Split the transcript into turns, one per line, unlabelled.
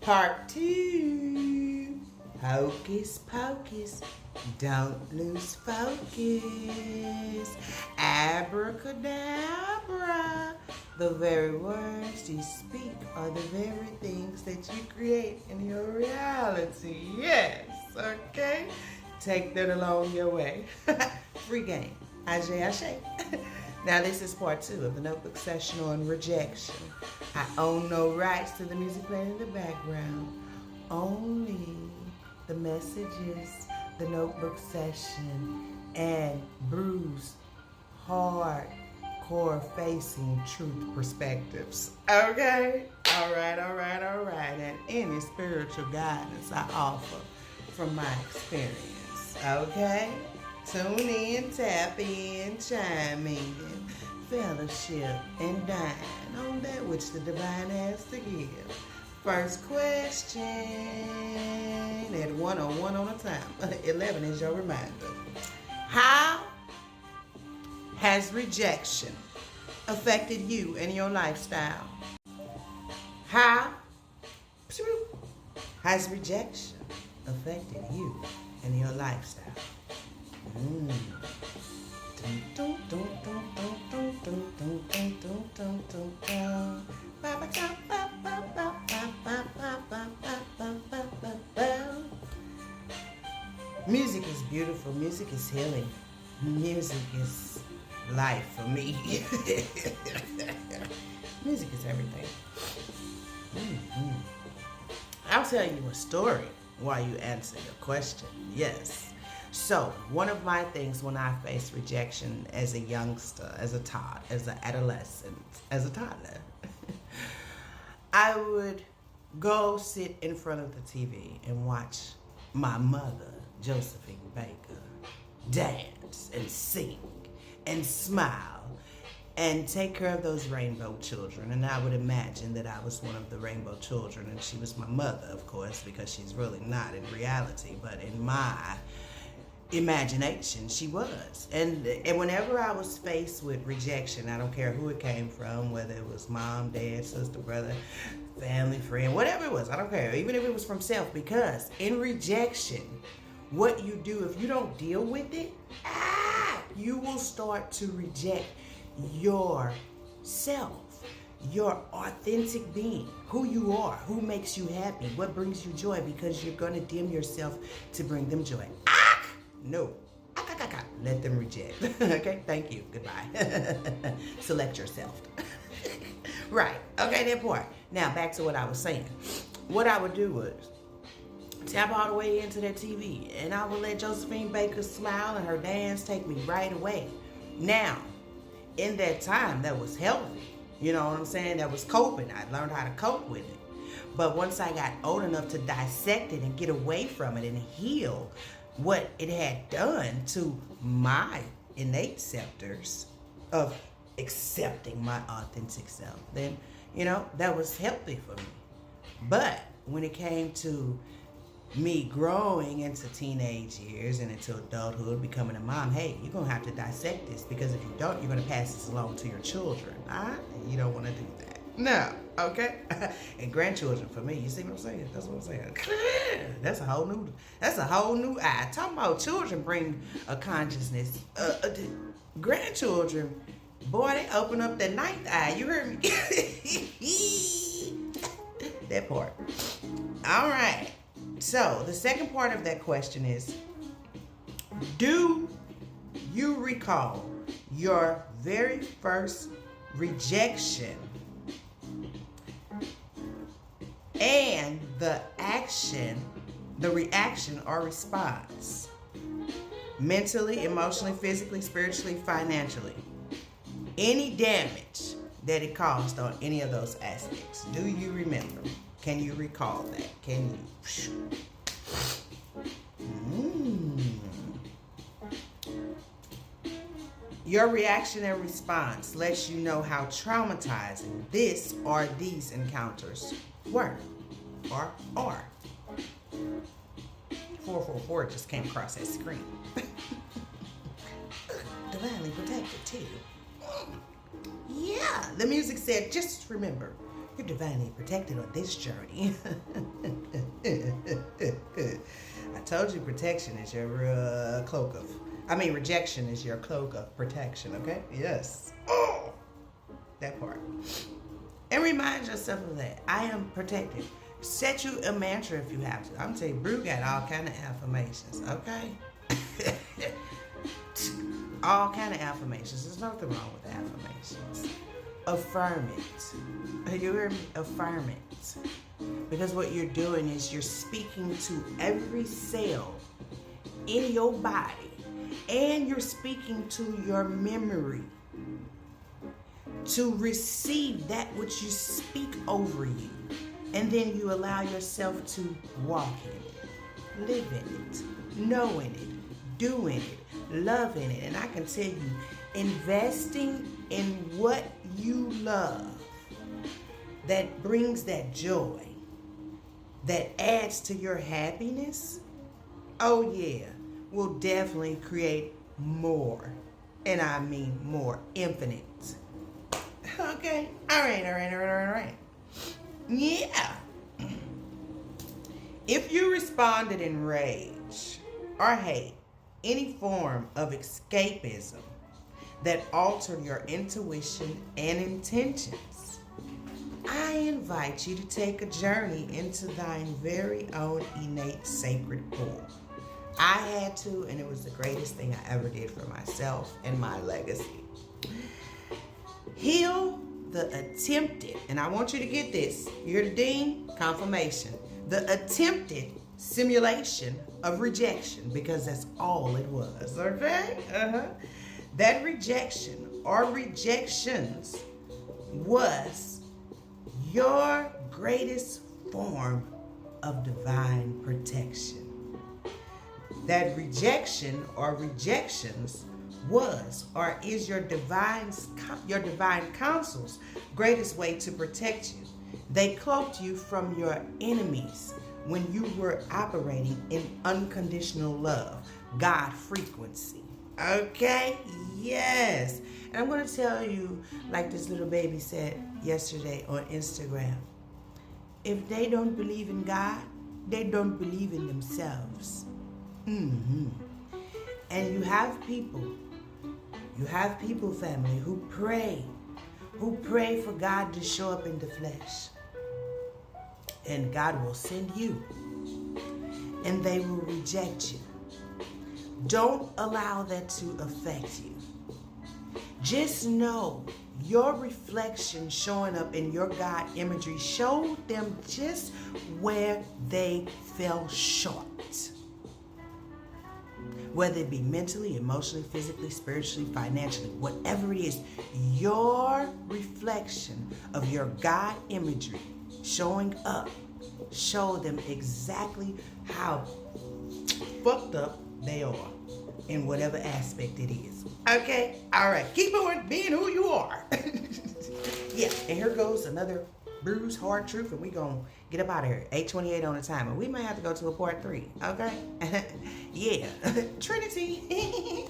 Part 2. Hocus pocus. Don't lose focus. Abracadabra. The very words you speak are the very things that you create in your reality. Yes, okay? Take that along your way. Free game. Ashe, ashe. Now this is part 2 of the notebook session on rejection. I own no rights to the music playing in the background. Only the messages, the notebook session, and bruised, hardcore facing truth perspectives. Okay? Alright. And any spiritual guidance I offer from my experience. Okay? Tune in, tap in, chime in, fellowship, and dine on that which the divine has to give. First question, at 1 on a time. 11 is your reminder. How has rejection affected you and your lifestyle? How has rejection affected you and your lifestyle? Music is beautiful. Music is healing. Music is life for me. Music is everything. I'll tell you a story while you answer your question. Yes. So, one of my things when I faced rejection as a youngster, as a tot, as an adolescent, as a toddler, I would go sit in front of the TV and watch my mother, Josephine Baker, dance and sing and smile and take care of those rainbow children. And I would imagine that I was one of the rainbow children, and she was my mother, of course, because she's really not in reality, but in my imagination she was. And whenever I was faced with rejection, I don't care who it came from, whether it was mom, dad, sister, brother, family, friend, whatever it was, I don't care, even if it was from self, because in rejection, what you do, if you don't deal with it, you will start to reject yourself, your authentic being, who you are, who makes you happy, what brings you joy, because you're going to dim yourself to bring them joy. No. Let them reject. Okay? Thank you. Goodbye. Select yourself. Right. Okay, that part. Now, back to what I was saying. What I would do was tap all the way into that TV, and I would let Josephine Baker smile and her dance take me right away. Now, in that time, that was healthy. You know what I'm saying? That was coping. I learned how to cope with it. But once I got old enough to dissect it and get away from it and heal what it had done to my innate sectors of accepting my authentic self, then, that was healthy for me. But when it came to me growing into teenage years and into adulthood, becoming a mom, hey, you're going to have to dissect this, because if you don't, you're going to pass this along to your children. You don't want to do that. No, okay? And grandchildren for me, you see what I'm saying? That's what I'm saying. That's a whole new eye. Talking about children bring a consciousness. Grandchildren, boy, they open up that ninth eye. You heard me? That part. All right. So, the second part of that question is, do you recall your very first rejection and the reaction or response, mentally, emotionally, physically, spiritually, financially, any damage that it caused on any of those aspects? Do you remember? Can you recall that? Can you? Your reaction and response lets you know how traumatizing this or these encounters were or are. 444 just came across that screen. Divinely protected too. Yeah, the music said, just remember, You're divinely protected on this journey. I told you protection is your rejection is your cloak of protection, okay? Yes. Oh, that part. And remind yourself of that. I am protected. Set you a mantra if you have to. I'm telling you, Brew got all kind of affirmations, okay? All kind of affirmations. There's nothing wrong with affirmations. Affirm it. You hear me? Affirm it. Because what you're doing is you're speaking to every cell in your body, and you're speaking to your memory to receive that which you speak over you. And then you allow yourself to walk in it, live in it, know in it, do in it, love in it. And I can tell you, investing in what you love that brings that joy, that adds to your happiness, oh yeah, will definitely create more. And I mean more, infinite. Okay, all right. Yeah. If you responded in rage or hate, any form of escapism that altered your intuition and intentions, I invite you to take a journey into thine very own innate sacred pool. I had to, and it was the greatest thing I ever did for myself and my legacy. Heal the attempted, and I want you to get this, you're the dean, confirmation, the attempted simulation of rejection, because that's all it was, okay? That rejection or rejections was your greatest form of divine protection. That rejection or rejections was or is your divine counsel's greatest way to protect you. They cloaked you from your enemies when you were operating in unconditional love, God frequency. Okay? Yes. And I'm going to tell you, like this little baby said yesterday on Instagram, if they don't believe in God, they don't believe in themselves. And you have people, family, who pray for God to show up in the flesh. And God will send you, and they will reject you. Don't allow that to affect you. Just know your reflection showing up in your God imagery showed them just where they fell short. Whether it be mentally, emotionally, physically, spiritually, financially, whatever it is, your reflection of your God imagery showing up showed them exactly how fucked up they are in whatever aspect it is. Okay? All right. Keep on being who you are. Yeah. And here goes another bruised hard truth, and we gonna get up out of here. 8:28 on the timer. We may have to go to a part 3. Okay? Yeah. Trinity.